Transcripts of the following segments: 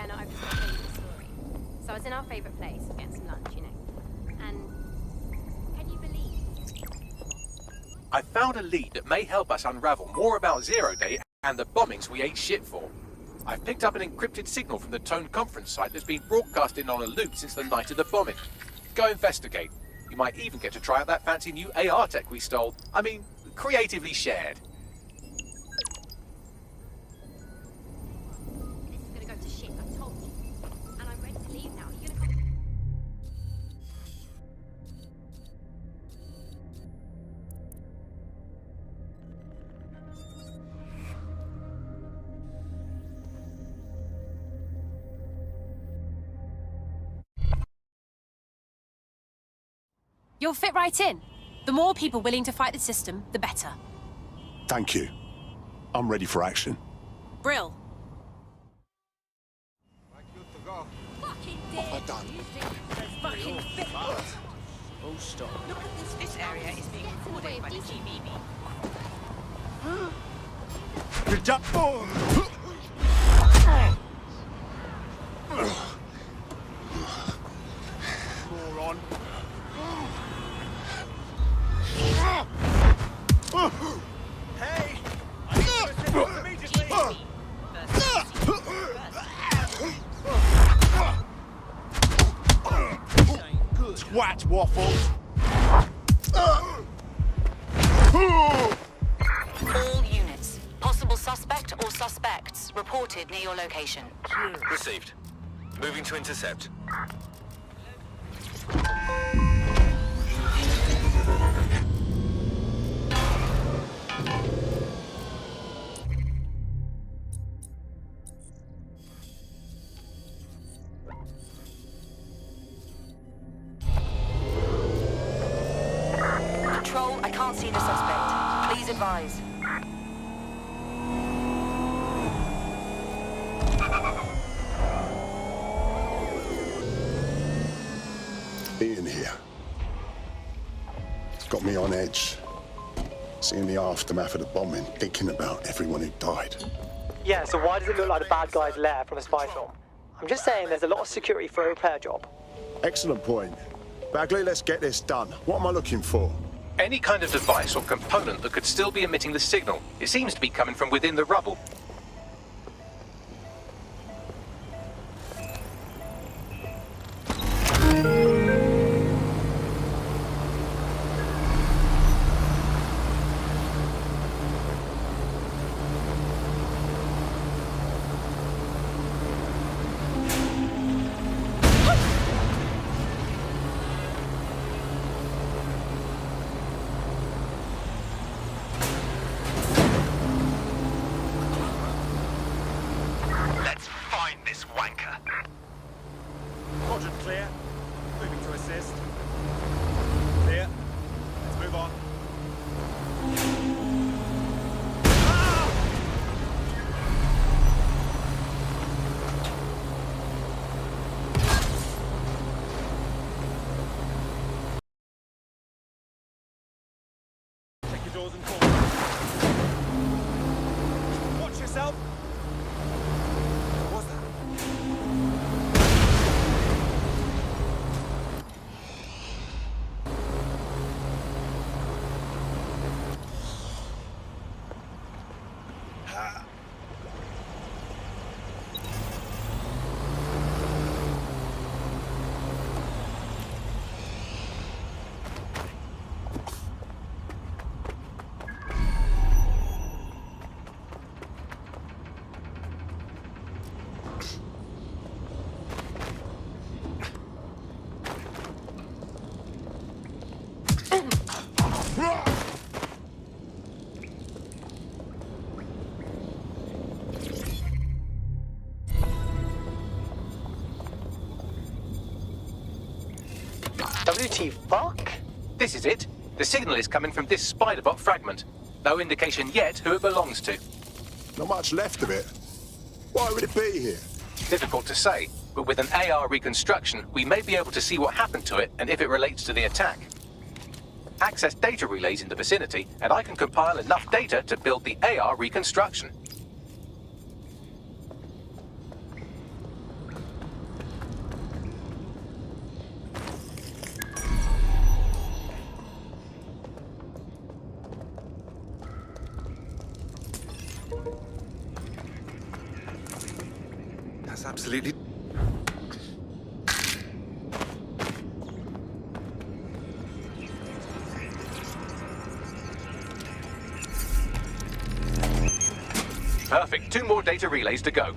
Yeah, no, I was just telling you the story. So I was in our favourite place, getting some lunch, you know. And can you believe? I found a lead that may help us unravel more about Zero Day and the bombings we ate shit for. I've picked up an encrypted signal from the Tone conference site that's been broadcasting on a loop since the night of the bombing. Go investigate. You might even get to try out that fancy new AR tech we stole. I mean, creatively shared. This is gonna go to shit, I told you. And I'm ready to leave now. Are you gonna come? You'll fit right in. The more people willing to fight the system, the better. Thank you. I'm ready for action. Brill. Fucking What have I done? Fucking fit. Oh, stop. Look at this. This area is being recorded by the GBB. Moron. Hey! I need to assist immediately! Twat waffles. All units. Possible suspect or suspects reported near your location. Received. Moving to intercept. Control, I can't see the suspect. Please advise. Being here. It's got me on edge. Seeing the aftermath of the bombing, thinking about everyone who died. Yeah, so why does it look like the bad guy's lair from a spy film? I'm just saying there's a lot of security for a repair job. Excellent point. Bagley, let's get this done. What am I looking for? Any kind of device or component that could still be emitting the signal. It seems to be coming from within the rubble. Let's find this wanker. Quadrant clear. Moving to assist. Clear. Let's move on. Check your doors and corners. Watch yourself. What was that? WT fuck? This is it. The signal is coming from this spider-bot fragment. No indication yet who it belongs to. Not much left of it. Why would it be here? Difficult to say, but with an AR reconstruction, we may be able to see what happened to it and if it relates to the attack. Access data relays in the vicinity, and I can compile enough data to build the AR reconstruction. That's absolutely... Perfect. 2 more data relays to go.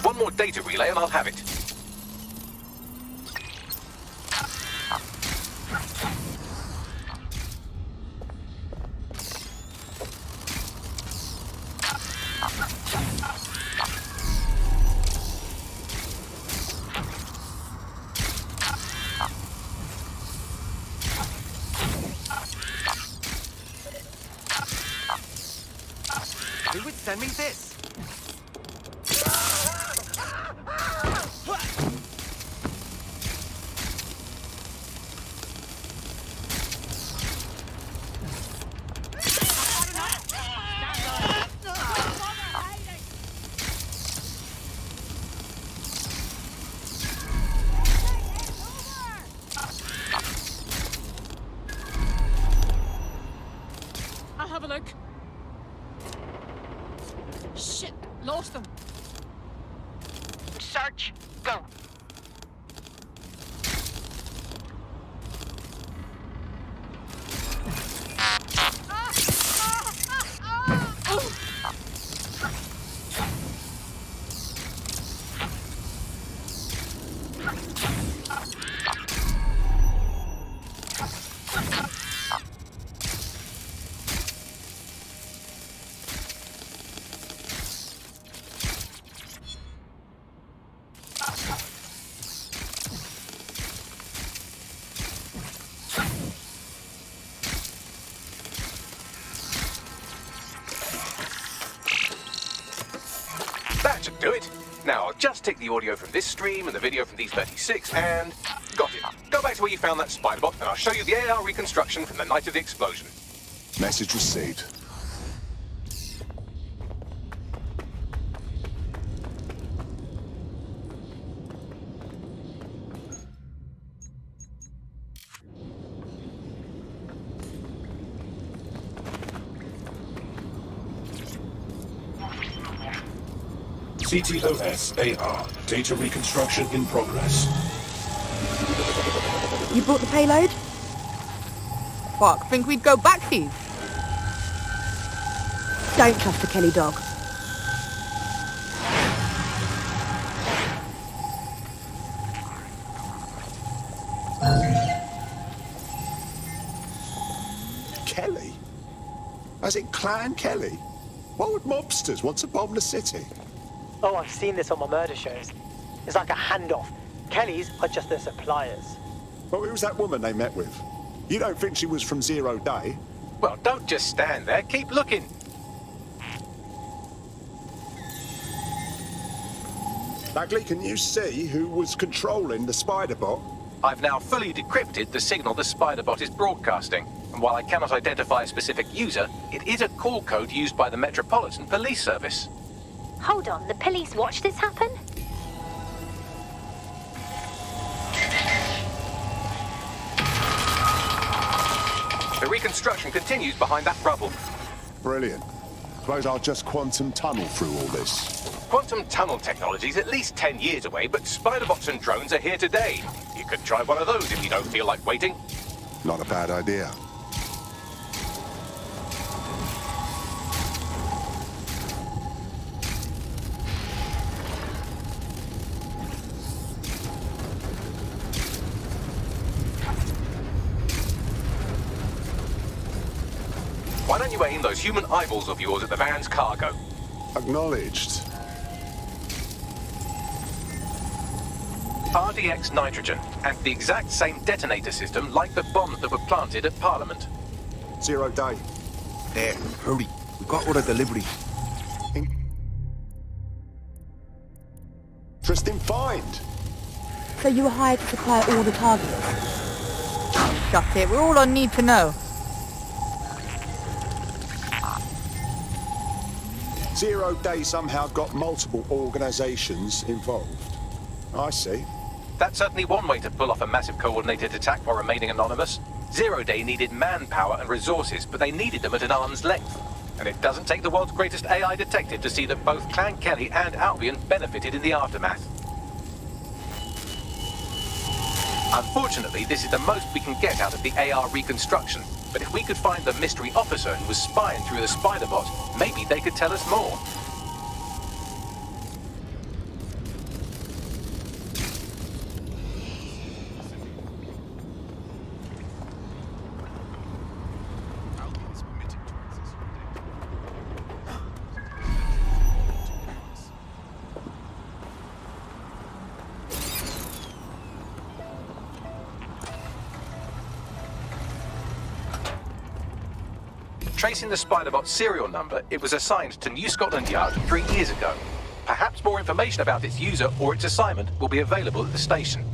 One more data relay and I'll have it. Who would send me this? I'll have a look. Shit, lost them. Search. Go. That should do it. Now, I'll just take the audio from this stream and the video from these 36 and... got it. Go back to where you found that spider bot and I'll show you the AR reconstruction from the night of the explosion. Message received. CTOS AR. Data reconstruction in progress. You brought the payload? Fuck, think we'd go back here? Don't trust the Kelley dog. Kelley? As in Clan Kelley? Why would mobsters want to bomb the city? Oh, I've seen this on my murder shows. It's like a handoff. Kellys are just their suppliers. Well, who was that woman they met with? You don't think she was from Zero Day? Well, don't just stand there. Keep looking. Bagley, can you see who was controlling the spider bot? I've now fully decrypted the signal the spider bot is broadcasting. And while I cannot identify a specific user, it is a call code used by the Metropolitan Police Service. Hold on, the police watched this happen? The reconstruction continues behind that rubble. Brilliant. Suppose I'll just quantum tunnel through all this. Quantum tunnel technology is at least 10 years away, but spider bots and drones are here today. You could try one of those if you don't feel like waiting. Not a bad idea. Why don't you aim those human eyeballs of yours at the van's cargo? Acknowledged. RDX nitrogen, and the exact same detonator system like the bombs that were planted at Parliament. 0 day. There, hurry. We've got all the delivery. Interesting find. So you were hired to supply all the targets? Shut it. We're all I need to know. 0 day somehow got multiple organisations involved. I see. That's certainly one way to pull off a massive coordinated attack while remaining anonymous. 0 Day needed manpower and resources, but they needed them at an arm's length. And it doesn't take the world's greatest AI detective to see that both Clan Kelley and Albion benefited in the aftermath. Unfortunately, this is the most we can get out of the AR reconstruction, but if we could find the mystery officer who was spying through the spider bot, maybe they could tell us more. Tracing the Spiderbot's serial number, it was assigned to New Scotland Yard 3 years ago. Perhaps more information about its user or its assignment will be available at the station.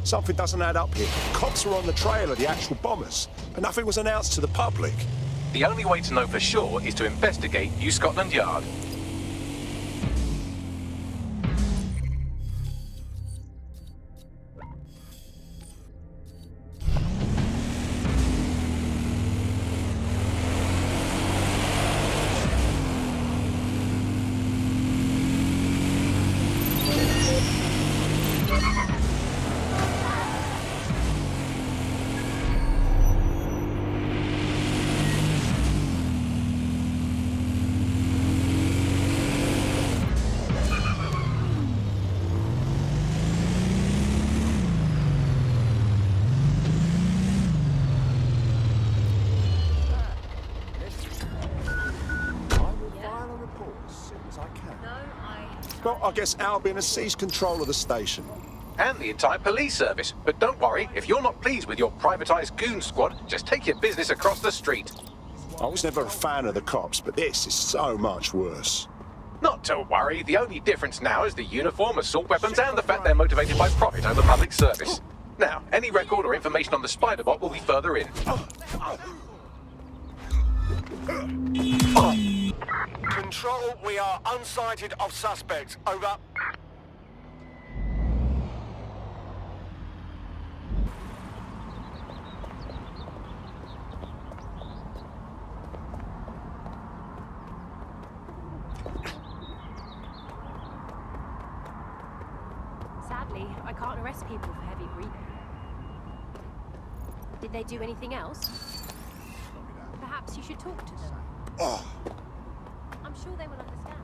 Something doesn't add up here. Cops were on the trail of the actual bombers, and nothing was announced to the public. The only way to know for sure is to investigate New Scotland Yard. Well, I guess Albion has seized control of the station. And the entire police service. But don't worry, if you're not pleased with your privatised goon squad, just take your business across the street. I was never a fan of the cops, but this is so much worse. Not to worry, the only difference now is the uniform, assault weapons, and the fact they're motivated by profit over public service. Now, any record or information on the Spiderbot will be further in. Control, we are unsighted of suspects. Over. Sadly, I can't arrest people for heavy breathing. Did they do anything else? Perhaps you should talk to them. I'm sure they will understand.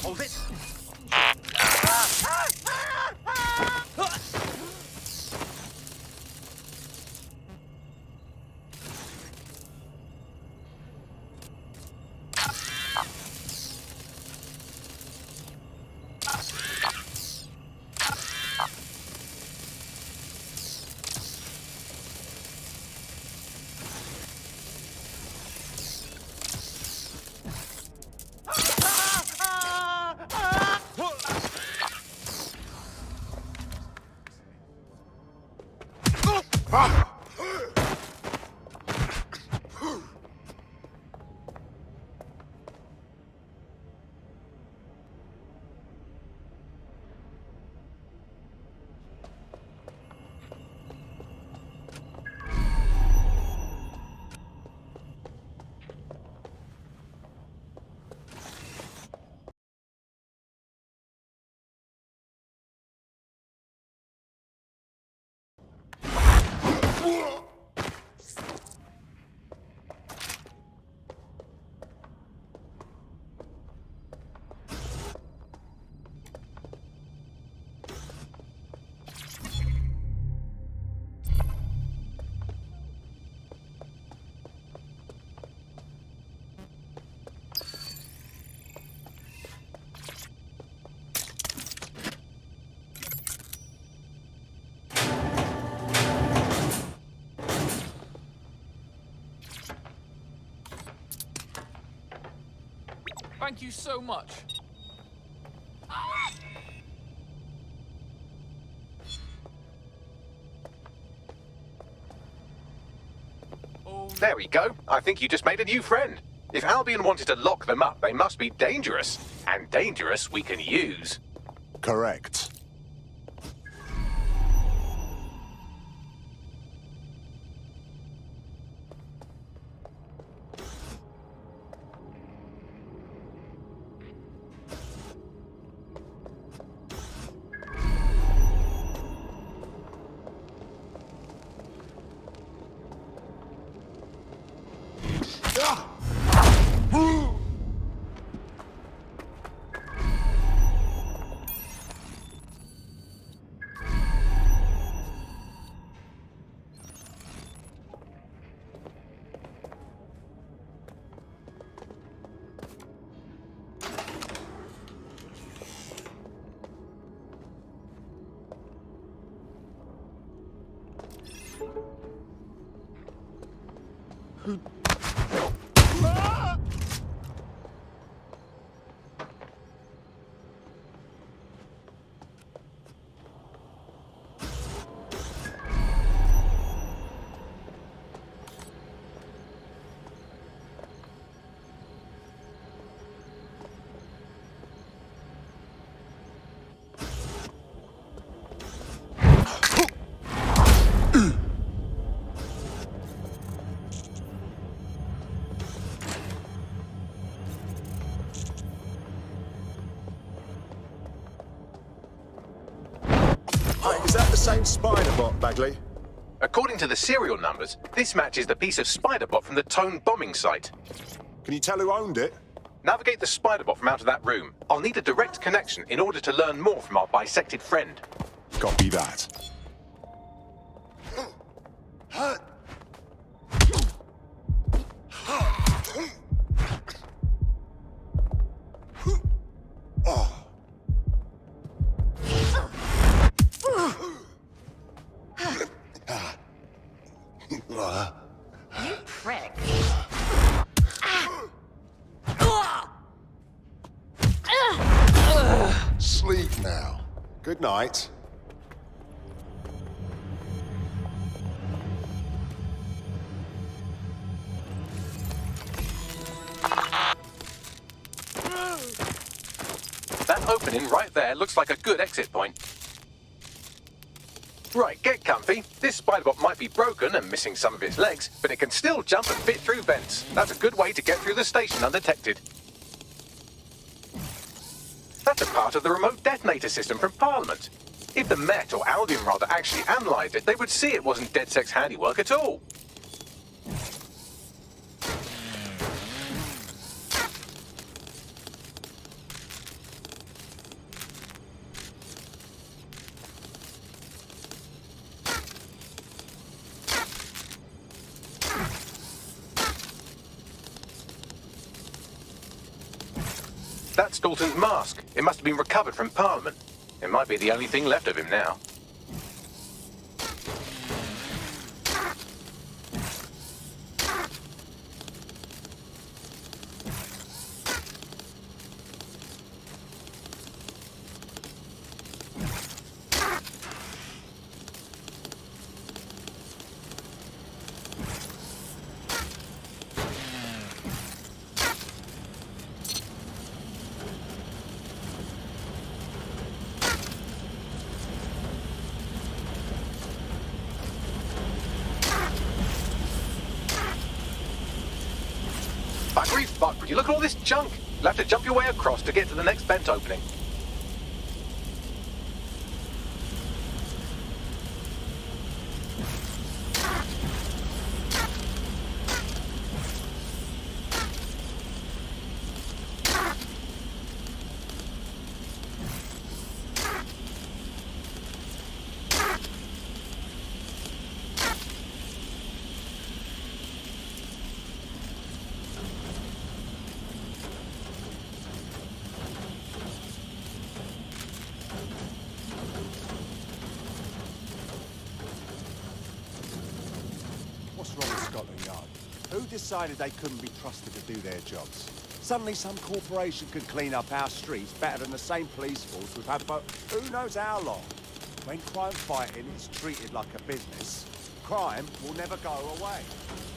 Hold it. Thank you so much. There we go. I think you just made a new friend. If Albion wanted to lock them up, they must be dangerous. And dangerous we can use. Correct. Is that the same spider bot, Bagley? According to the serial numbers, this matches the piece of spider bot from the Tone bombing site. Can you tell who owned it? Navigate the spider bot from out of that room. I'll need a direct connection in order to learn more from our bisected friend. Copy that. You prick. Sleep now. Good night. That opening right there looks like a good exit point. Right, get comfy. This spiderbot might be broken and missing some of its legs, but it can still jump and fit through vents. That's a good way to get through the station undetected. That's a part of the remote detonator system from Parliament. If the Met, or Albion rather, actually analysed it, they would see it wasn't DedSec's handiwork at all. That's Dalton's mask. It must have been recovered from Parliament. It might be the only thing left of him now. Buggery fuck, would you look at all this junk? You'll have to jump your way across to get to the next vent opening. What's wrong with Scotland Yard? Who decided they couldn't be trusted to do their jobs? Suddenly some corporation could clean up our streets better than the same police force we've had for who knows how long. When crime fighting is treated like a business, crime will never go away.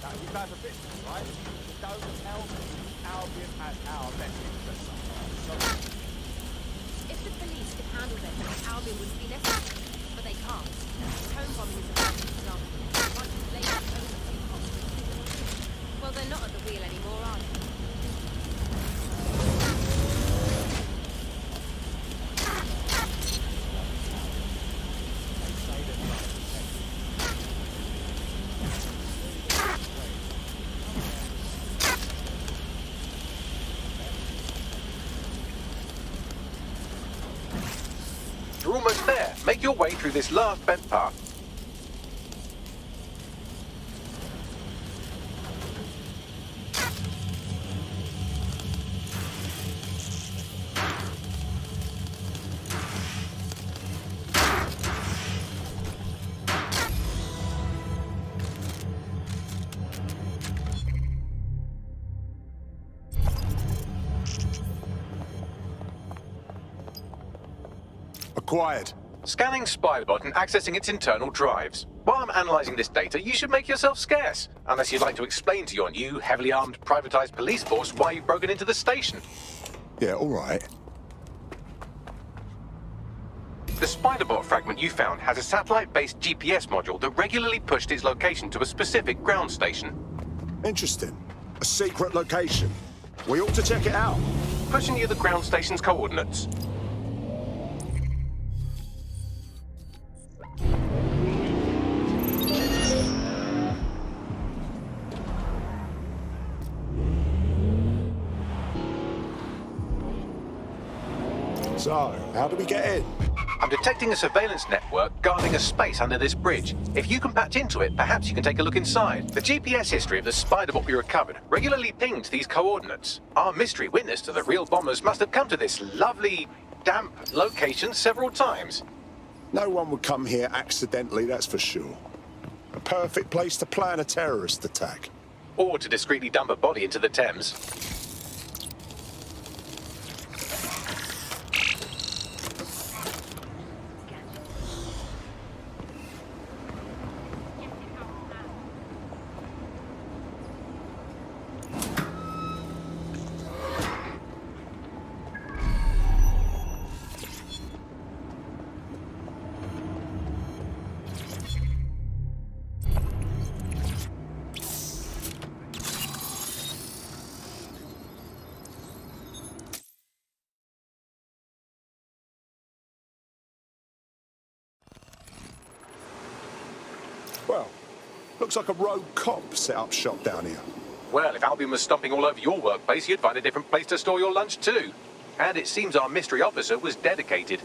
That is bad for business, right? So don't tell me Albion has our best interests. So If the police could handle them, Albion would be necessary, but they can't. Home bombing is a perfect example. Once you blame it only to cops. Well, they're not at the wheel anymore, are they? You're almost there. Make your way through this last bent path. Acquired. Scanning Spybot and accessing its internal drives. While I'm analysing this data, you should make yourself scarce. Unless you'd like to explain to your new, heavily armed, privatised police force why you've broken into the station. Yeah, all right. The Spiderbot fragment you found has a satellite-based GPS module that regularly pushed its location to a specific ground station. Interesting. A secret location. We ought to check it out. Pushing you the ground station's coordinates. So, how do we get in? I'm detecting a surveillance network guarding a space under this bridge. If you can patch into it, perhaps you can take a look inside. The GPS history of the Spiderbot we recovered regularly pinged these coordinates. Our mystery witness to the real bombers must have come to this lovely, damp location several times. No one would come here accidentally, that's for sure. A perfect place to plan a terrorist attack. Or to discreetly dump a body into the Thames. Well, looks like a rogue cop set up shop down here. Well, if Albion was stomping all over your workplace, you'd find a different place to store your lunch too. And it seems our mystery officer was dedicated.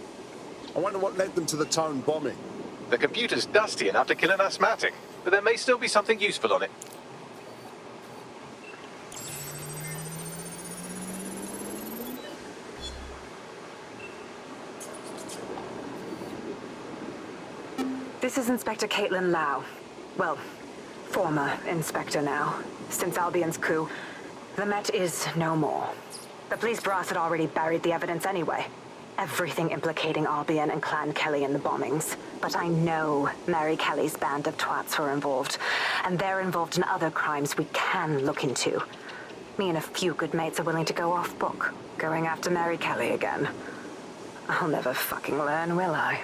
I wonder what led them to the Tone bombing. The computer's dusty enough to kill an asthmatic, but there may still be something useful on it. This is Inspector Caitlin Lau. Well, former Inspector now. Since Albion's coup, the Met is no more. The police brass had already buried the evidence anyway. Everything implicating Albion and Clan Kelley in the bombings. But I know Mary Kelley's band of twats were involved. And they're involved in other crimes we can look into. Me and a few good mates are willing to go off book, going after Mary Kelley again. I'll never fucking learn, will I?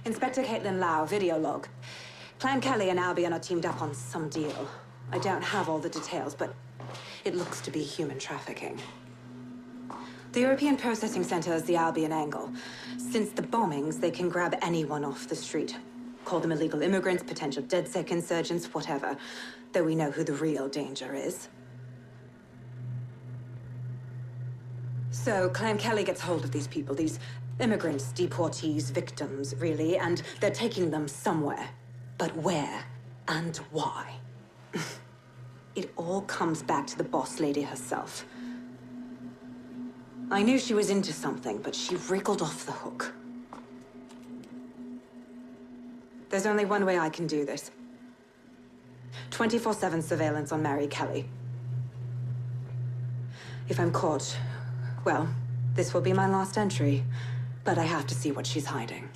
Inspector Caitlin Lau, video log. Clan Kelley and Albion are teamed up on some deal. I don't have all the details, but it looks to be human trafficking. The European Processing Center is the Albion angle. Since the bombings, they can grab anyone off the street. Call them illegal immigrants, potential DedSec insurgents, whatever. Though we know who the real danger is. So, Clan Kelley gets hold of these people, these immigrants, deportees, victims, really, and they're taking them somewhere. But where and why? It all comes back to the boss lady herself. I knew she was into something, but she wriggled off the hook. There's only one way I can do this. 24/7 surveillance on Mary Kelley. If I'm caught, well, this will be my last entry. But I have to see what she's hiding.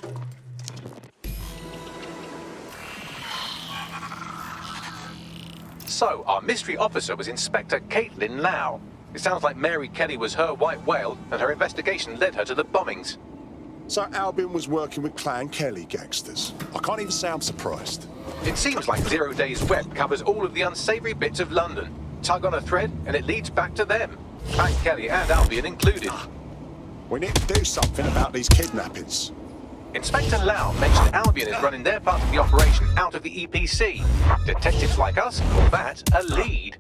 So, our mystery officer was Inspector Caitlin Lau. It sounds like Mary Kelley was her white whale, and her investigation led her to the bombings. So Albion was working with Clan Kelley gangsters. I can't even say I'm surprised. It seems like 0 Day's web covers all of the unsavory bits of London. Tug on a thread, and it leads back to them. Clan Kelley and Albion included. We need to do something about these kidnappings. Inspector Lau mentioned Albion is running their part of the operation out of the EPC. Detectives like us call that a lead.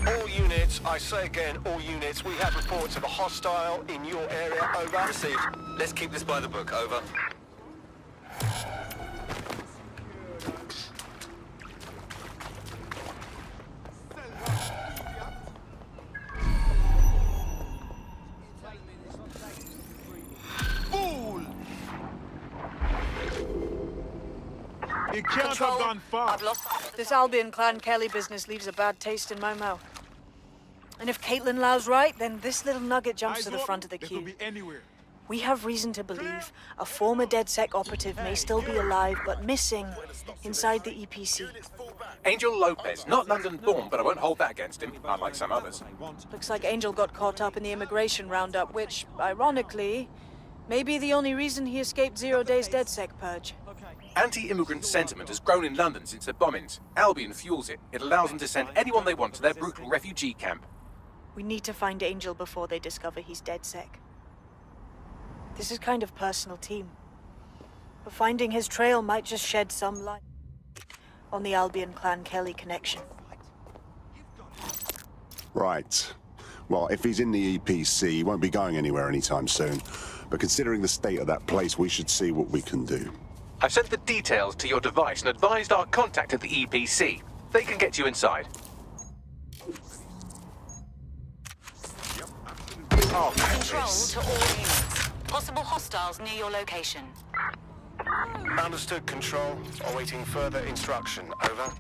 All units, I say again, all units, we have reports of a hostile in your area, over. Received. Let's keep this by the book, over. You can't have gone far. I've lost. This Albion Clan Kelley business leaves a bad taste in my mouth. And if Caitlin Lau's right, then this little nugget jumps to the front of the queue. Be anywhere. We have reason to believe a former DedSec operative may still be alive, but missing inside the EPC. Angel Lopez, not London-born, but I won't hold that against him, unlike some others. Looks like Angel got caught up in the immigration roundup, which, ironically, may be the only reason he escaped 0 Day's DedSec purge. Anti-immigrant sentiment has grown in London since the bombings. Albion fuels it. It allows them to send anyone they want to their brutal refugee camp. We need to find Angel before they discover he's DedSec. This is kind of personal team. But finding his trail might just shed some light on the Albion Clan Kelley connection. Right. Well, if he's in the EPC, he won't be going anywhere anytime soon. But considering the state of that place, we should see what we can do. I've sent the details to your device and advised our contact at the EPC. They can get you inside. Control to all units. Possible hostiles near your location. Understood, Control. Awaiting further instruction, over.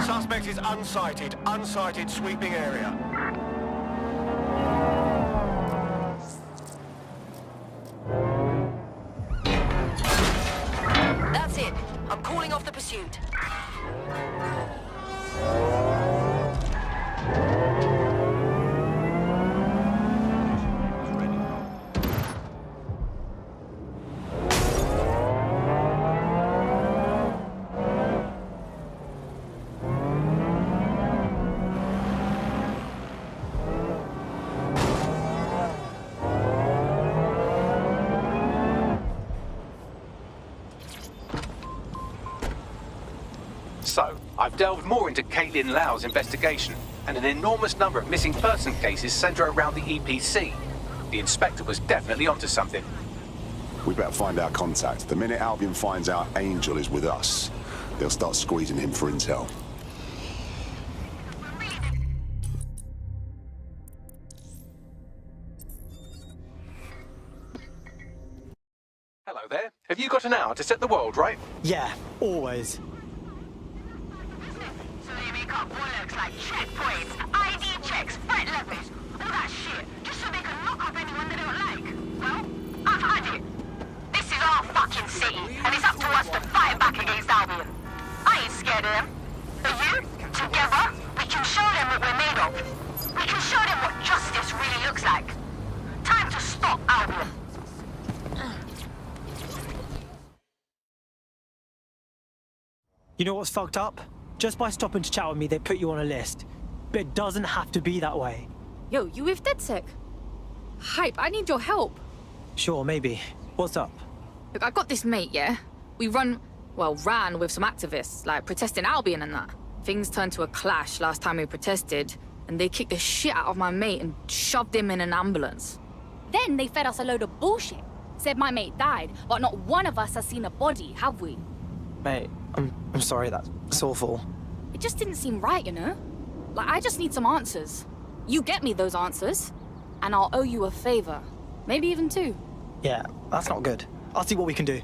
Suspect is unsighted. Unsighted sweeping area. That's it. I'm calling off the pursuit. So, I've delved more into Caitlin Lau's investigation, and an enormous number of missing person cases centre around the EPC. The inspector was definitely onto something. We better find our contact. The minute Albion finds out Angel is with us, they'll start squeezing him for intel. Hello there. Have you got an hour to set the world right? Yeah, always. So they make up bollocks like checkpoints, ID checks, threat levels, all that shit, just so they can lock up anyone they don't like. Well, I've had it. This is our fucking city, and it's up to us to fight back against Albion. I ain't scared of them. But you, together, we can show them what we're made of. We can show them what justice really looks like. Time to stop Albion. You know what's fucked up? Just by stopping to chat with me, they put you on a list. But it doesn't have to be that way. Yo, you with DedSec? Hype, I need your help. Sure, maybe. What's up? Look, I got this mate, yeah? We ran with some activists, like protesting Albion and that. Things turned to a clash last time we protested, and they kicked the shit out of my mate and shoved him in an ambulance. Then they fed us a load of bullshit. Said my mate died, but not one of us has seen a body, have we? Mate, I'm sorry, that's awful. It just didn't seem right, you know? Like, I just need some answers. You get me those answers, and I'll owe you a favor. Maybe even two. Yeah, that's not good. I'll see what we can do.